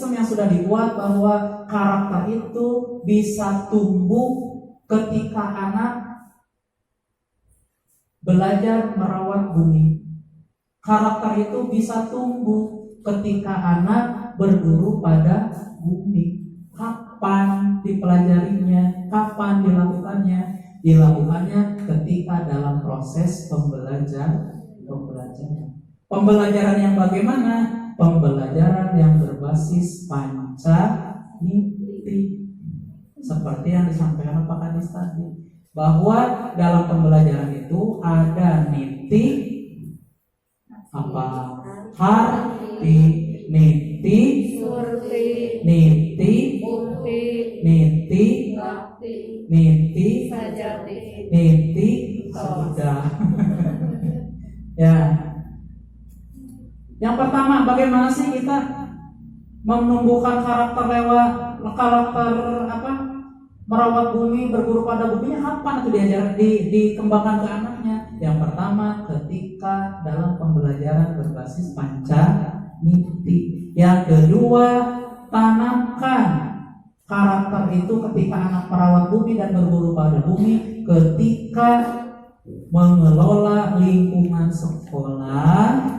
sistem yang sudah dibuat bahwa karakter itu bisa tumbuh ketika anak belajar merawat bumi. Karakter itu bisa tumbuh ketika anak berguru pada bumi. Kapan dipelajarinya? Kapan dilakukannya? Dilakukannya ketika dalam proses pembelajaran. Pembelajaran yang bagaimana? Pembelajaran yang berbasis pancaniti. Seperti yang disampaikan Pak Kadis tadi, bahwa dalam pembelajaran itu ada niti, apa? Harti, niti, surti, niti, bukti, niti, bakti, niti, sajati, niti, sudah. Ya. Yang pertama, bagaimana sih kita menumbuhkan karakter merawat bumi, berguru pada buminya? Kapan itu dikembangkan ke anaknya? Yang pertama, ketika dalam pembelajaran berbasis pancaniti. Yang kedua, tanamkan karakter itu ketika anak merawat bumi dan berguru pada bumi ketika mengelola lingkungan sekolah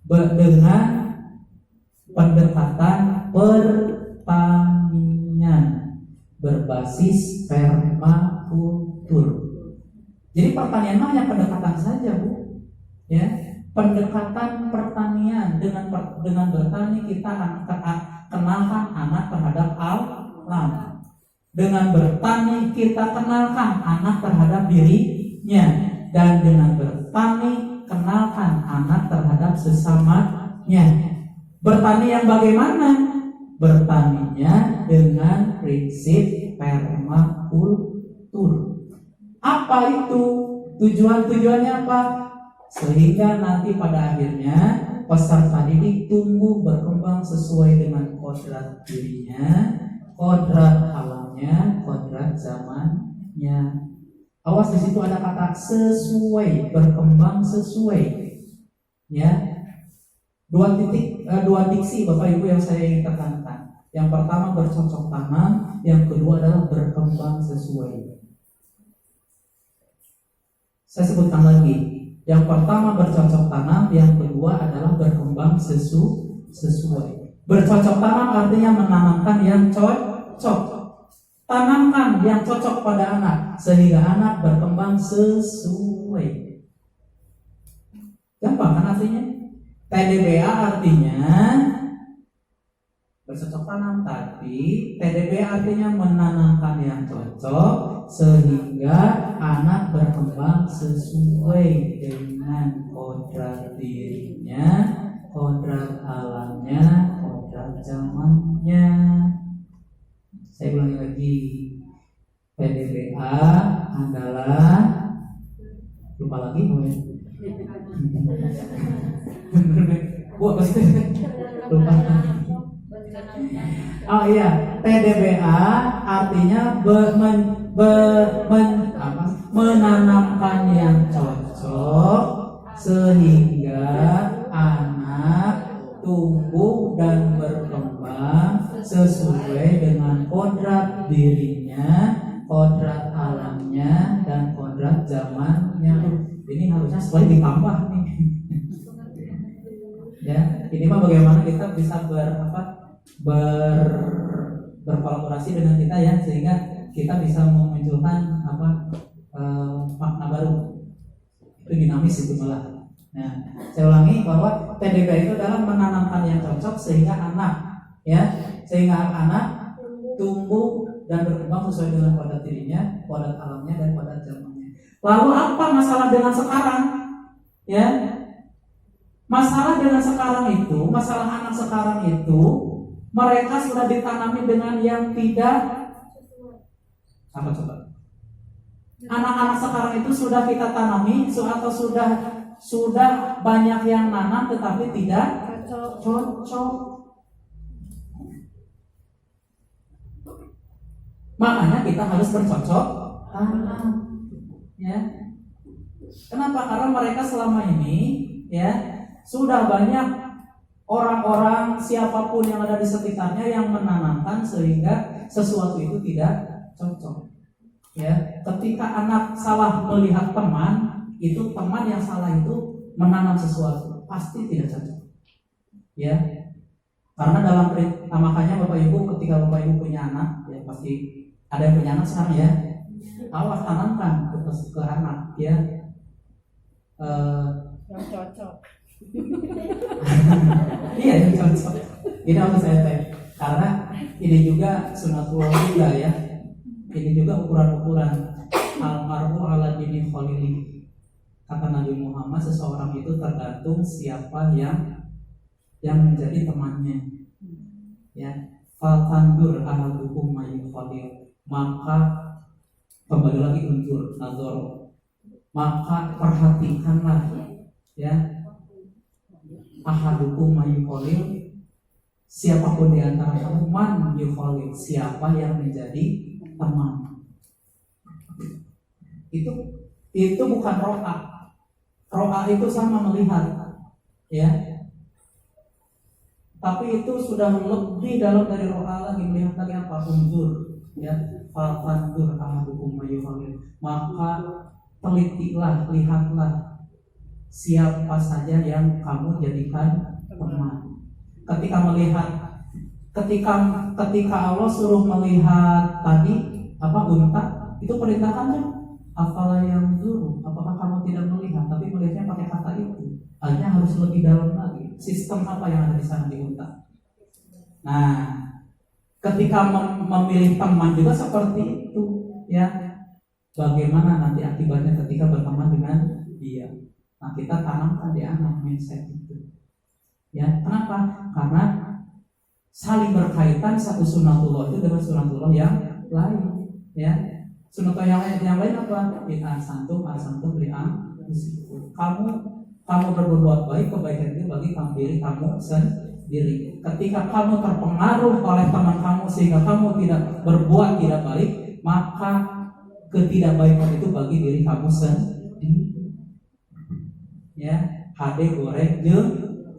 dengan pendekatan pertanian berbasis permakultur. Jadi pertanian mah hanya pendekatan saja, Bu. Ya, pendekatan pertanian dengan bertani kita kenalkan anak terhadap alam. Dengan bertani kita kenalkan anak terhadap dirinya, dan dengan bertani kenalkan anak terhadap sesamanya. Bertani yang bagaimana? Bertaninya dengan prinsip permakultur. Apa itu? Tujuannya apa? Sehingga nanti pada akhirnya peserta didik tumbuh berkembang sesuai dengan kodrat dirinya, kodrat alamnya, kodrat zamannya. Awas, di situ ada kata sesuai, berkembang sesuai. Ya. Dua diksi Bapak Ibu yang saya ingin tekankan. Yang pertama bercocok tanam, yang kedua adalah berkembang sesuai. Saya sebutkan lagi. Yang pertama bercocok tanam, yang kedua adalah berkembang sesuai. Bercocok tanam artinya menanamkan yang cocok. Tanamkan yang cocok pada anak sehingga anak berkembang sesuai. Gampang kan artinya? TDBA artinya bercocok tanam, tapi TDBA artinya menanamkan yang cocok sehingga anak berkembang sesuai dengan kodrat dirinya, kodrat alamnya, kodrat zamannya. Saya ulangi lagi, PDBA adalah, lupa lagi Bu, apa sih? Lupa. Oh iya, PDBA artinya menanamkan yang cocok sehingga anak tumbuh dan berkembang sesuai dengan kodrat dirinya, kodrat alamnya, dan kodrat zamannya. Ini harusnya sekali ditambah nih. Ya, ini mah bagaimana kita bisa berkolaborasi dengan kita ya, sehingga kita bisa memunculkan makna baru. Itu dinamis itu malah. Nah, saya ulangi bahwa TDB itu adalah menanamkan yang cocok sehingga anak tumbuh dan berkembang sesuai dengan kodrat dirinya, kodrat alamnya, dan kodrat zamannya. Lalu apa masalah dengan sekarang? Ya, masalah dengan sekarang itu, masalah anak sekarang itu, mereka sudah ditanami dengan yang tidak apa coba? Anak-anak sekarang itu sudah kita tanami atau sudah banyak yang nanam tetapi tidak cocok. Makanya kita harus bercocok tanam. Ya. Kenapa? Karena mereka selama ini ya sudah banyak orang-orang siapapun yang ada di sekitarnya yang menanamkan sehingga sesuatu itu tidak cocok. Ya, ketika anak salah melihat teman, itu teman yang salah itu menanam sesuatu pasti tidak cocok. Ya, karena makanya Bapak Ibu ketika Bapak Ibu punya anak, ya pasti ada yang punya anak sekarang ya. Awas tanamkan ke anak ya. Yang cocok. Iya yang cocok. Ini maksud saya teh. Karena ini juga sunatullah juga ya. Ini juga ukuran-ukuran almaru ala dini khalili. Kata Nabi Muhammad, seseorang itu tergantung siapa yang menjadi temannya. Ya, faltandur ahadukum mayyukhalil. Maka kembali lagi undur nazar. Maka perhatikanlah ya ahadukum mayyukhalil, siapapun di antara kamu man yukhalil, siapa yang menjadi teman. Itu bukan ro'a. Ro'a itu sama melihat ya. Tapi itu sudah lebih dalam dari ro'a lagi, melihat lagi apa? Undur ya. Faltandur ahadukum mayyukhalil. Maka telitilah, lihatlah siapa saja yang kamu jadikan teman. Ketika Allah suruh melihat tadi unta, itu perintahkannya afala yanzuru, apakah kamu tidak melihat, tapi melihatnya pakai kata itu. Artinya harus lebih dalam lagi. Sistem apa yang ada di sana di unta. Nah, ketika memilih teman juga seperti itu ya. Bagaimana nanti akibatnya ketika berteman dengan dia. Nah, kita tanamkan di anak mindset itu. Ya, kenapa? Karena saling berkaitan satu sunatullah itu dengan sunatullah yang lain. Ya, sunatullah yang lain apa? Ahsantum li'am. Kamu berbuat baik, kebaikan itu bagi diri kamu sendiri. Ketika kamu terpengaruh oleh teman kamu sehingga kamu tidak berbuat tidak baik, maka ketidakbaikan itu bagi diri kamu sendiri. Ya, hade goreng jeung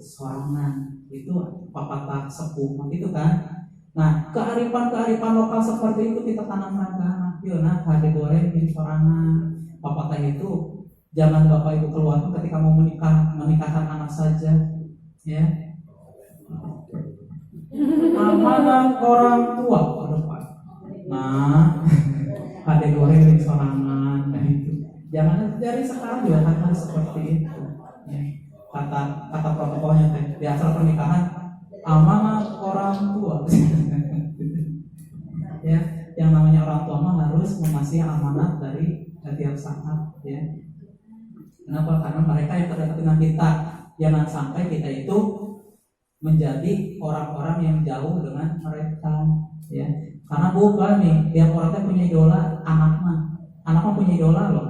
sorangan itu pepatah sepuh gitu kan. Nah, kearifan lokal seperti itu kita tanamkan ke anak. Nah, hade goreng jeung sorangan. Pepatah itu jangan Bapak Ibu keluarkan ketika mau menikahkan anak saja. Ya. Amanah orang tua ke depan. Nah, hade goreng jeung sorangan, nah itu. Jangan dari sekarang juga hal seperti itu. Ya. Kata protokolnya di acara pernikahan, amanah orang tua. Ya, yang namanya orang tua mah harus mengasihi amanat dari setiap saat. Ya. Kenapa? Karena mereka yang terdekat dengan kita. Jangan sampai kita itu menjadi orang-orang yang jauh dengan mereka. Ya. Karena bukan nih, tiap orang punya idola, anak mah punya idola loh.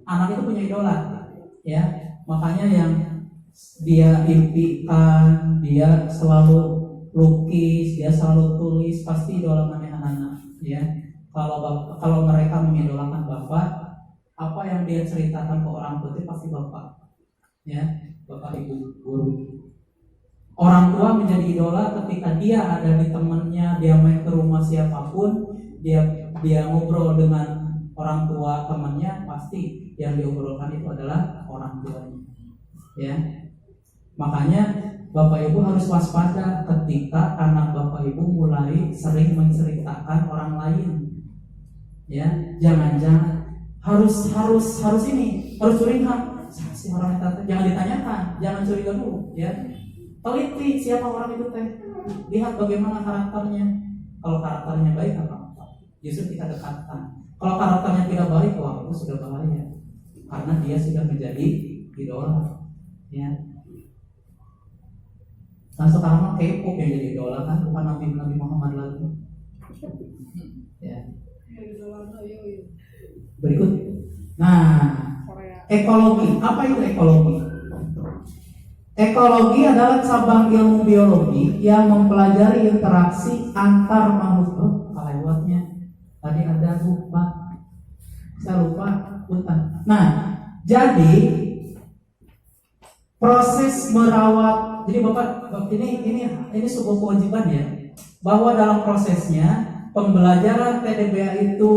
Anak itu punya idola, ya. Makanya yang dia impikan, dia selalu lukis, dia selalu tulis, pasti idolakannya anak-anak, ya. Kalau mereka mengidolakan bapak, apa yang dia ceritakan ke orang tua itu pasti bapak, ya, bapak ibu guru. Orang tua menjadi idola ketika dia ada di temannya, dia main ke rumah siapapun, dia ngobrol dengan orang tua temannya, pasti yang diobrolkan itu adalah orang tuanya. Ya. Makanya Bapak Ibu harus waspada ketika anak Bapak Ibu mulai sering menceritakan orang lain. Ya, jangan harus ini, harus curiga. Siapa sih orang itu? Jangan ditanyakan, jangan curiga dulu, ya. Teliti siapa orang itu teh. Lihat bagaimana karakternya. Kalau karakternya baik apa? Justru kita dekatkan. Kalau karakternya tidak baik, wah itu sudah bahaya. Karena dia sudah menjadi idola. Ya. Nah sekarang mah K-pop yang jadi idola kan, bukan Nabi Muhammad lagi. Ya. Berikut. Nah, ekologi. Apa itu ekologi? Ekologi adalah cabang ilmu biologi yang mempelajari interaksi antar makhluk. Lewatnya tadi ada lupa, saya lupa hutan. Nah, jadi proses merawat. Jadi Bapak ini sebuah kewajiban ya, bahwa dalam prosesnya pembelajaran TDBA itu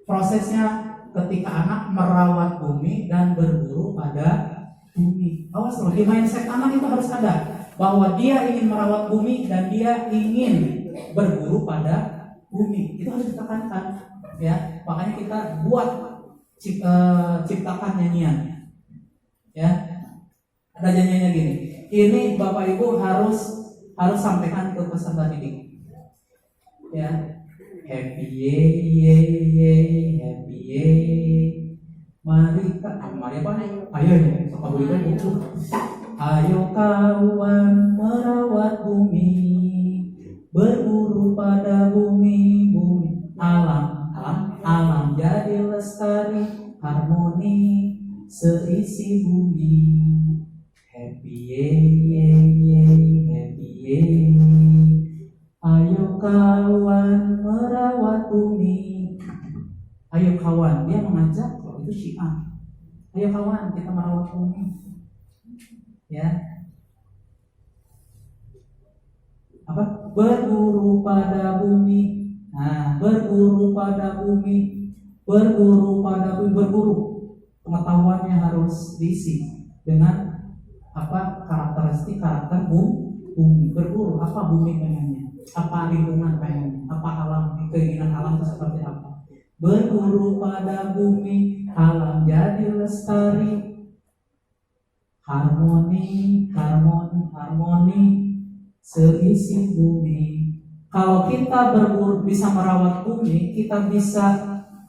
prosesnya ketika anak merawat bumi dan berburu pada bumi. Awas loh, di mindset anak itu harus ada bahwa dia ingin merawat bumi dan dia ingin berburu pada bumi. Itu harus ditekankan ya. Makanya kita buat ciptakan nyanyian ya. Ada nyanyiannya gini. Ini Bapak Ibu harus sampaikan ke peserta didik ya. Happy happy mari apa? Ayo buku. Ayo kawan merawat bumi, berburu pada bumi, alam jadi lestari, harmoni seisi bumi. Happy ayo kawan merawat bumi. Ayo kawan, dia mengajak loh, itu syiar. Ayo kawan, kita merawat bumi. Ya. Apa? Berburu pada bumi. Nah, berburu pada bumi. Berburu. Pengetahuannya harus diisi dengan apa? Karakter bumi. Berburu, apa bumi pengennya? Apa lingkungan pengennya? Apa alam, keinginan alam itu seperti apa? Berburu pada bumi, alam jadi lestari, harmoni seisi bumi. Kalau kita berburu bisa merawat bumi, kita bisa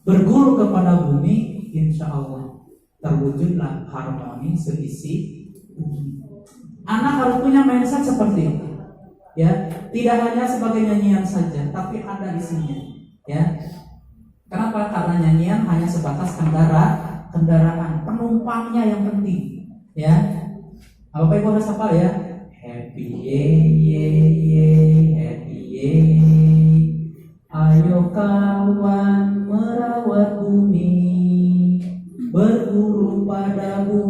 berguru kepada bumi, insya Allah terwujudlah harmoni seisi bumi. Anak harus punya mindset seperti itu, ya. Tidak hanya sebagai nyanyian saja, tapi ada isinya, ya. Kenapa? Karena nyanyian hanya sebatas kendaraan, penumpangnya yang penting, ya. Bapak Ibu harus hafal ya. Happy ayo kawan merawat bumi, berburu pada bumi.